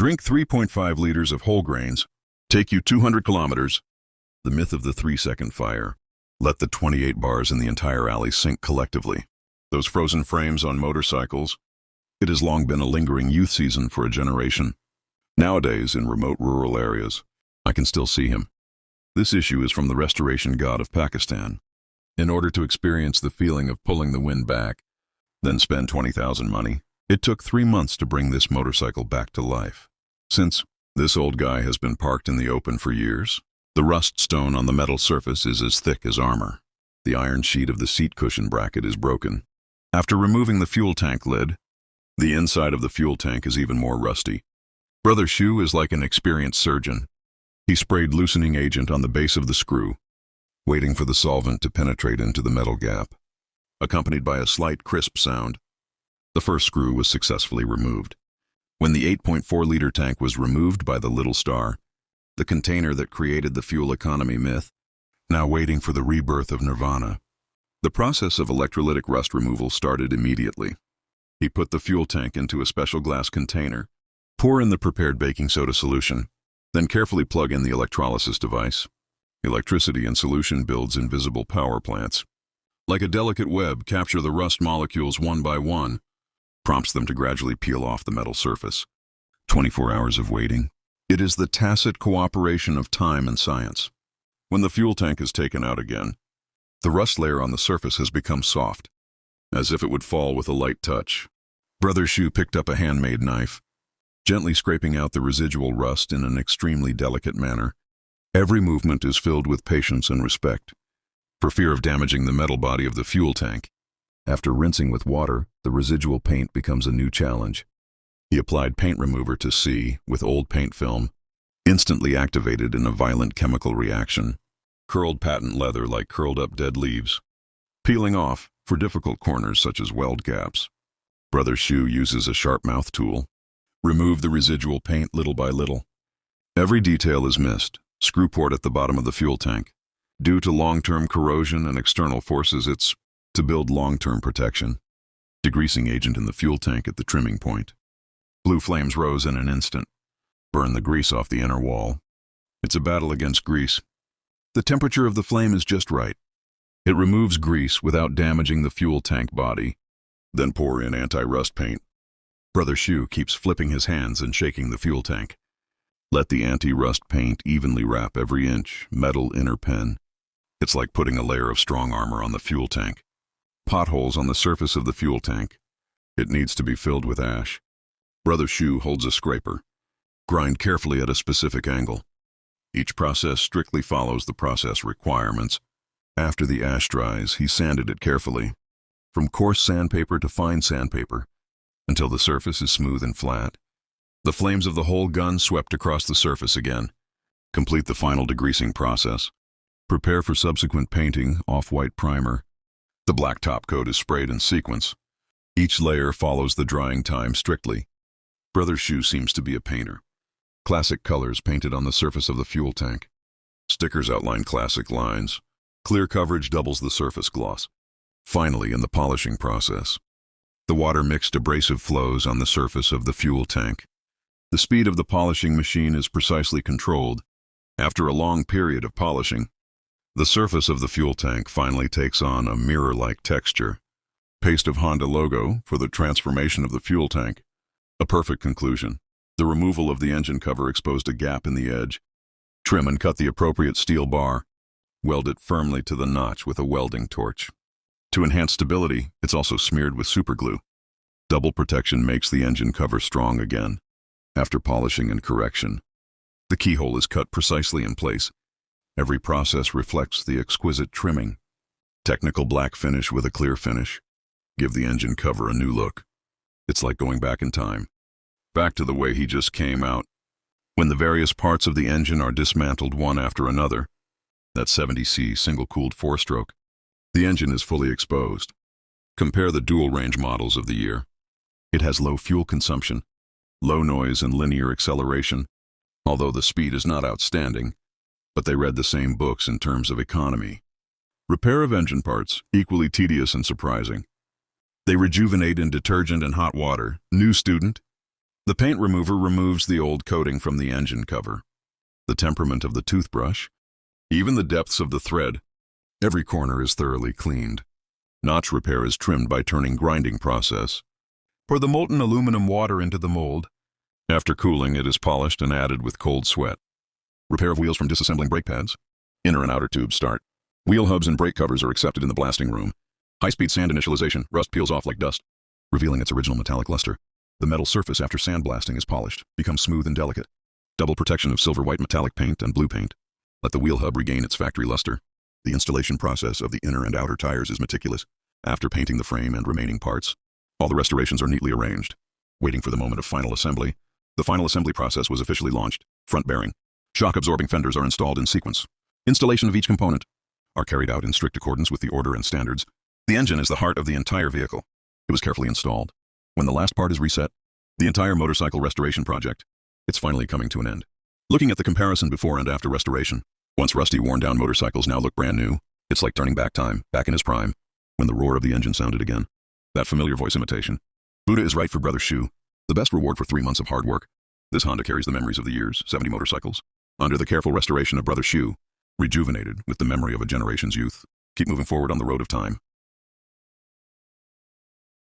Drink 3.5 liters of whole grains. Take you 200 kilometers. The myth of the 3-second fire. Let the 28 bars in the entire alley sink collectively. Those frozen frames on motorcycles. It has long been a lingering youth season for a generation. Nowadays, in remote rural areas, I can still see him. This issue is from the restoration god of Pakistan. In order to experience the feeling of pulling the wind back, then spend 20,000 money, it took 3 months to bring this motorcycle back to life. Since this old guy has been parked in the open for years, the rust stone on the metal surface is as thick as armor. The iron sheet of the seat cushion bracket is broken. After removing the fuel tank lid, the inside of the fuel tank is even more rusty. Brother Shu is like an experienced surgeon. He sprayed loosening agent on the base of the screw, waiting for the solvent to penetrate into the metal gap. Accompanied by a slight crisp sound, the first screw was successfully removed. When the 8.4-liter tank was removed by the little star, the container that created the fuel economy myth, now waiting for the rebirth of nirvana. The process of electrolytic rust removal started immediately. He put the fuel tank into a special glass container, pour in the prepared baking soda solution, then carefully plug in the electrolysis device. Electricity in solution builds invisible power plants. Like a delicate web, capture the rust molecules one by one, prompts them to gradually peel off the metal surface. 24 hours of waiting. It is the tacit cooperation of time and science. When the fuel tank is taken out again, the rust layer on the surface has become soft, as if it would fall with a light touch. Brother Shu picked up a handmade knife, gently scraping out the residual rust in an extremely delicate manner. Every movement is filled with patience and respect, for fear of damaging the metal body of the fuel tank. After rinsing with water, the residual paint becomes a new challenge. He applied paint remover to C with old paint film, instantly activated in a violent chemical reaction. Curled patent leather like curled up dead leaves, peeling off for difficult corners such as weld gaps. Brother Shu uses a sharp mouth tool. Remove the residual paint little by little. Every detail is missed. Screw port at the bottom of the fuel tank. Due to long-term corrosion and external forces, it's to build long-term protection. Degreasing agent in the fuel tank at the trimming point. Blue flames rose in an instant. Burn the grease off the inner wall. It's a battle against grease. The temperature of the flame is just right. It removes grease without damaging the fuel tank body. Then pour in anti-rust paint. Brother Shu keeps flipping his hands and shaking the fuel tank. Let the anti-rust paint evenly wrap every inch, metal inner pen. It's like putting a layer of strong armor on the fuel tank. Potholes on the surface of the fuel tank. It needs to be filled with ash. Brother Shu holds a scraper. Grind carefully at a specific angle. Each process strictly follows the process requirements. After the ash dries, he sanded it carefully, from coarse sandpaper to fine sandpaper, until the surface is smooth and flat. The flames of the whole gun swept across the surface again. Complete the final degreasing process. Prepare for subsequent painting, off-white primer. The black top coat is sprayed in sequence. Each layer follows the drying time strictly. Brother Shu seems to be a painter. Classic colors painted on the surface of the fuel tank. Stickers outline classic lines. Clear coverage doubles the surface gloss. Finally, in the polishing process, the water-mixed abrasive flows on the surface of the fuel tank. The speed of the polishing machine is precisely controlled. After a long period of polishing, the surface of the fuel tank finally takes on a mirror-like texture. Paste of Honda logo for the transformation of the fuel tank. A perfect conclusion. The removal of the engine cover exposed a gap in the edge. Trim and cut the appropriate steel bar. Weld it firmly to the notch with a welding torch. To enhance stability, it's also smeared with superglue. Double protection makes the engine cover strong again. After polishing and correction, the keyhole is cut precisely in place. Every process reflects the exquisite trimming. Technical black finish with a clear finish. Give the engine cover a new look. It's like going back in time. Back to the way he just came out. When the various parts of the engine are dismantled one after another, that 70C single-cooled four-stroke, the engine is fully exposed. Compare the dual-range models of the year. It has low fuel consumption, low noise and linear acceleration, although the speed is not outstanding, but they read the same books in terms of economy. Repair of engine parts, equally tedious and surprising. They rejuvenate in detergent and hot water. New student. The paint remover removes the old coating from the engine cover, the temperament of the toothbrush, even the depths of the thread. Every corner is thoroughly cleaned. Notch repair is trimmed by turning grinding process. Pour the molten aluminum water into the mold. After cooling, it is polished and added with cold sweat. Repair of wheels from disassembling brake pads. Inner and outer tubes start. Wheel hubs and brake covers are accepted in the blasting room. High-speed sand initialization. Rust peels off like dust, revealing its original metallic luster. The metal surface after sandblasting is polished, becomes smooth and delicate. Double protection of silver-white metallic paint and blue paint. Let the wheel hub regain its factory luster. The installation process of the inner and outer tires is meticulous. After painting the frame and remaining parts, all the restorations are neatly arranged. Waiting for the moment of final assembly, the final assembly process was officially launched. Front bearing. Shock-absorbing fenders are installed in sequence. Installation of each component are carried out in strict accordance with the order and standards. The engine is the heart of the entire vehicle. It was carefully installed. When the last part is reset, the entire motorcycle restoration project, it's finally coming to an end. Looking at the comparison before and after restoration, once rusty, worn-down motorcycles now look brand new. It's like turning back time, back in his prime, when the roar of the engine sounded again. That familiar voice imitation. Buddha is right for Brother Shu. The best reward for 3 months of hard work. This Honda carries the memories of the years, 70 motorcycles. Under the careful restoration of Brother Shu, rejuvenated with the memory of a generation's youth. Keep moving forward on the road of time.